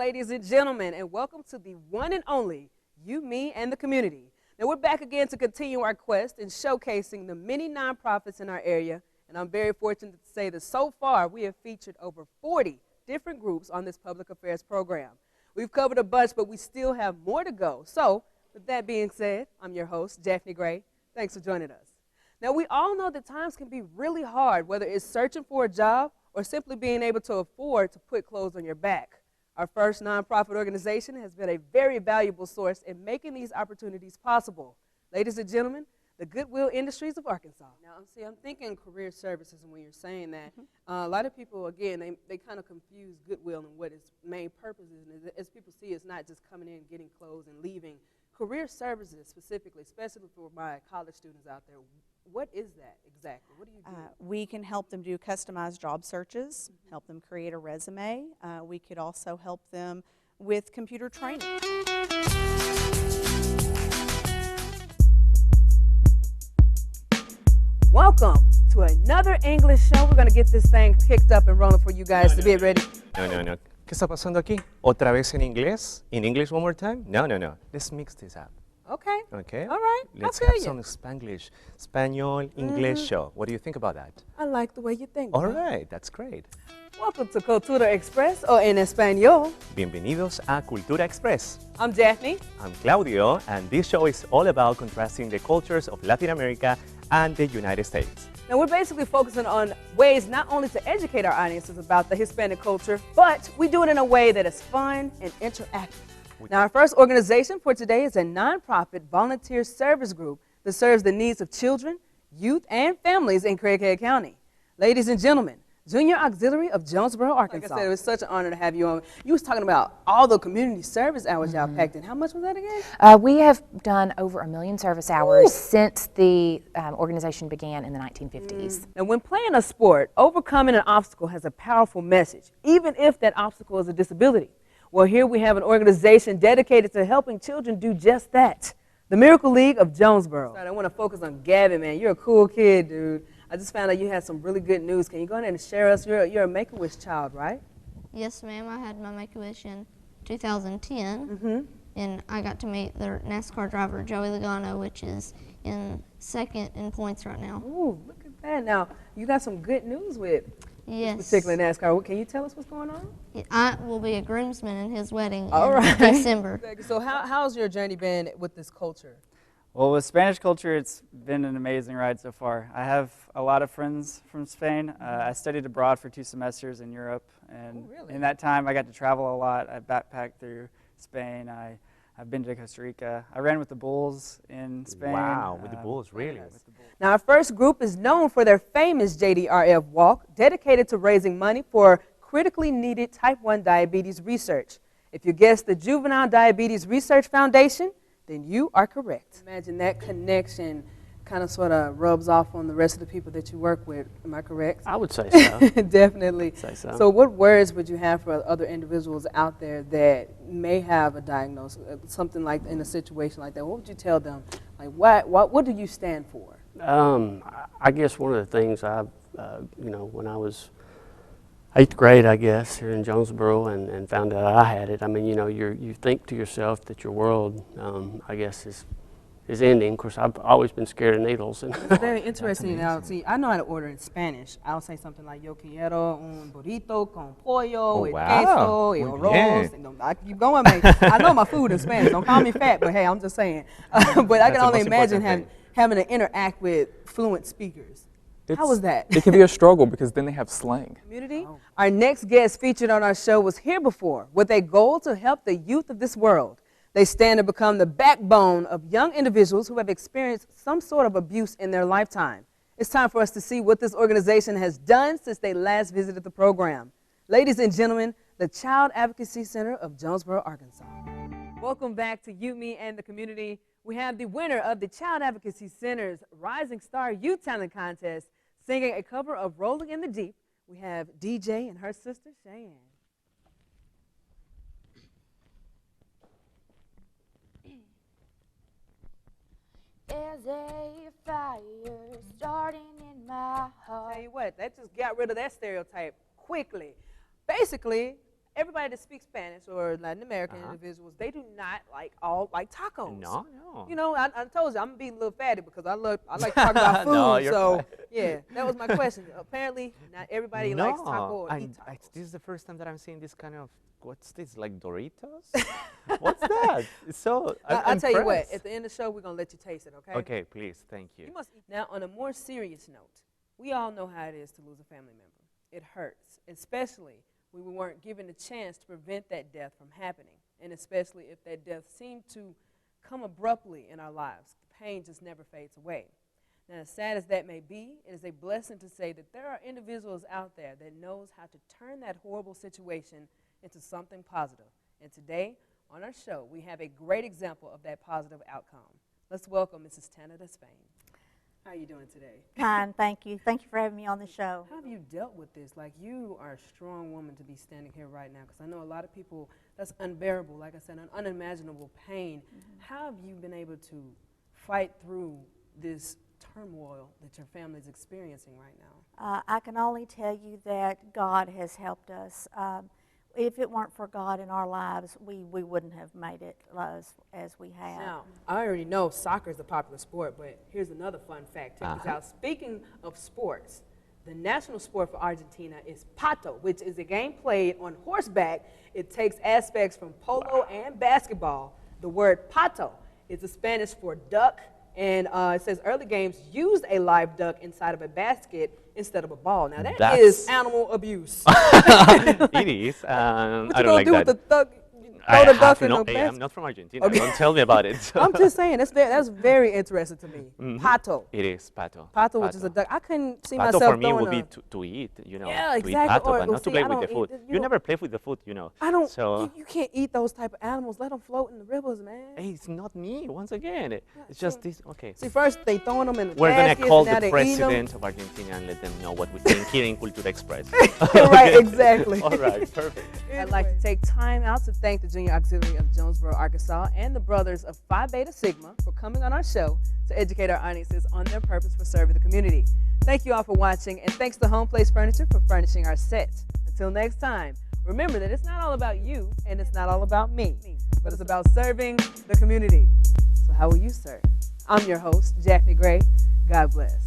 ladies and gentlemen, and welcome to the one and only You, Me, and the Community. Now, we're back again to continue our quest in showcasing the many nonprofits in our area, and I'm very fortunate to say that so far we have featured over 40 different groups on this public affairs program. We've covered a bunch, but we still have more to go. So, with that being said, I'm your host, Daphne Gray. Thanks for joining us. Now, we all know that times can be really hard, whether it's searching for a job or simply being able to afford to put clothes on your back. Our first nonprofit organization has been a very valuable source in making these opportunities possible. Ladies and gentlemen, the Goodwill Industries of Arkansas. Now, I'm thinking career services, and when you're saying that, a lot of people, again, they kind of confuse Goodwill and what its main purpose is. And as people see, it's not just coming in, getting clothes, and leaving. Career services specifically, especially for my college students out there, what is that exactly? What do you do? We can help them do customized job searches, help them create a resume. We could also help them with computer training. Welcome to another English show. We're going to get this thing kicked up and rolling for you guys to get ready. No. ¿Qué está pasando aquí? ¿Otra vez en inglés? In English one more time? No. Let's mix this up. Okay. Okay? All right. Let's I have feel some Spanglish, Español, English show. What do you think about that? I like the way you think. All right, that's great. Welcome to Cultura Express, or en español. Bienvenidos a Cultura Express. I'm Daphne. I'm Claudio, and this show is all about contrasting the cultures of Latin America and the United States. Now, we're basically focusing on ways not only to educate our audiences about the Hispanic culture, but we do it in a way that is fun and interactive. Now, our first organization for today is a nonprofit volunteer service group that serves the needs of children, youth, and families in Craighead County. Ladies and gentlemen, Junior Auxiliary of Jonesboro, Arkansas. Like I said, it was such an honor to have you on. You was talking about all the community service hours y'all packed in. How much was that again? We have done over 1 million service hours since the organization began in the 1950s. Now, when playing a sport, overcoming an obstacle has a powerful message, even if that obstacle is a disability. Well, here we have an organization dedicated to helping children do just that. The Miracle League of Jonesboro. I want to focus on Gavin, man. You're a cool kid, dude. I just found out you had some really good news. Can you go ahead and share us? You're a Make-A-Wish child, right? Yes, ma'am. I had my Make-A-Wish in 2010, and I got to meet the NASCAR driver, Joey Logano, which is in second in points right now. Ooh, look at that. Now, you got some good news with Yes. this particular NASCAR. Can you tell us what's going on? I will be a groomsman in his wedding All in right. December. So how's your journey been with this culture? Well, with Spanish culture, it's been an amazing ride so far. I have a lot of friends from Spain. I studied abroad for 2 semesters in Europe, and in that time I got to travel a lot. I backpacked through Spain. I've been to Costa Rica. I ran with the Bulls in Spain. Wow, with the Bulls, really? With the Bulls. Now, our first group is known for their famous JDRF walk, dedicated to raising money for critically needed type 1 diabetes research. If you guessed the Juvenile Diabetes Research Foundation, then you are correct. Imagine that connection kind of sort of rubs off on the rest of the people that you work with. Am I correct? I would say so. Definitely. Say so. So what words would you have for other individuals out there that may have a diagnosis, something like in a situation like that? What would you tell them? Like what do you stand for? I guess one of the things when I was 8th grade, I guess, here in Jonesboro, and found out I had it. I mean, you think to yourself that your world, I guess, is ending. Of course, I've always been scared of needles. It's very interesting. Now, see, I know how to order in Spanish. I'll say something like, yo quiero un burrito con pollo, y queso, y arroz. I keep going, man. I know my food in Spanish. Don't call me fat, but hey, I'm just saying. But I can only imagine having to interact with fluent speakers. How was that? It can be a struggle because then they have slang. Community? Oh. Our next guest featured on our show was here before with a goal to help the youth of this world. They stand to become the backbone of young individuals who have experienced some sort of abuse in their lifetime. It's time for us to see what this organization has done since they last visited the program. Ladies and gentlemen, the Child Advocacy Center of Jonesboro, Arkansas. Welcome back to You, Me, and the Community. We have the winner of the Child Advocacy Center's Rising Star Youth Talent Contest singing a cover of Rolling in the Deep. We have DJ and her sister, Cheyenne. There's a fire starting in my heart. Tell you what, that just got rid of that stereotype quickly. Basically, everybody that speaks Spanish or Latin American individuals, they do not like tacos. No, no. You know, I told you I'm being a little fatty because I like to talk about food. No, you're so fine. yeah, that was my question. Apparently, not everybody likes taco or eat tacos. This is the first time that I'm seeing this kind of, what's this, like Doritos? What's that? It's so, I'll tell you what, impressed. at the end of the show, we're going to let you taste it, okay? Okay, please, thank you. You must eat. Now, on a more serious note, we all know how it is to lose a family member. It hurts, especially when we weren't given a chance to prevent that death from happening, and especially if that death seemed to come abruptly in our lives. The pain just never fades away. Now, as sad as that may be, it is a blessing to say that there are individuals out there that knows how to turn that horrible situation into something positive. And today, on our show, we have a great example of that positive outcome. Let's welcome Mrs. Tanada Spain. How are you doing today? Fine, thank you. Thank you for having me on the show. How have you dealt with this? Like, you are a strong woman to be standing here right now, because I know a lot of people, that's unbearable, like I said, an unimaginable pain. How have you been able to fight through this turmoil that your family is experiencing right now? I can only tell you that God has helped us. If it weren't for God in our lives, we wouldn't have made it as we have. Now, I already know soccer is a popular sport, but here's another fun fact. Check this out. Speaking of sports, the national sport for Argentina is pato, which is a game played on horseback. It takes aspects from polo and basketball. The word pato is the Spanish for duck, and it says early games used a live duck inside of a basket instead of a ball. Now, that is animal abuse. It is. I don't like that. With the duck? Throw the duck in the Hey, basket? I'm not from Argentina. Don't tell me about it. I'm just saying, that's very interesting to me. Pato. It is pato. Pato, which is a duck. I couldn't see Pato myself for me throwing would be to eat, you know, Yeah, to exactly. eat pato, Or, but well, not to see, play I with the don't food. eat- You never play with the food, you know. I don't. So You can't eat those type of animals. Let them float in the rivers, man. hey, it's not me. Once again, it's just this. Okay. See, first they throwing them in the We're gonna baskets, call now the they eat president of Argentina and let them know what we think here in Cultura Express. Right, exactly. All right, perfect. I'd like to take time out to thank the Junior Auxiliary of Jonesboro, Arkansas, and the brothers of Phi Beta Sigma for coming on our show to educate our audiences on their purpose for serving the community. Thank you all for watching, and thanks to Home Place Furniture for furnishing our sets. Until next time, remember that it's not all about you, and it's not all about me, but it's about serving the community. So how will you serve? I'm your host, Jackney Gray. God bless.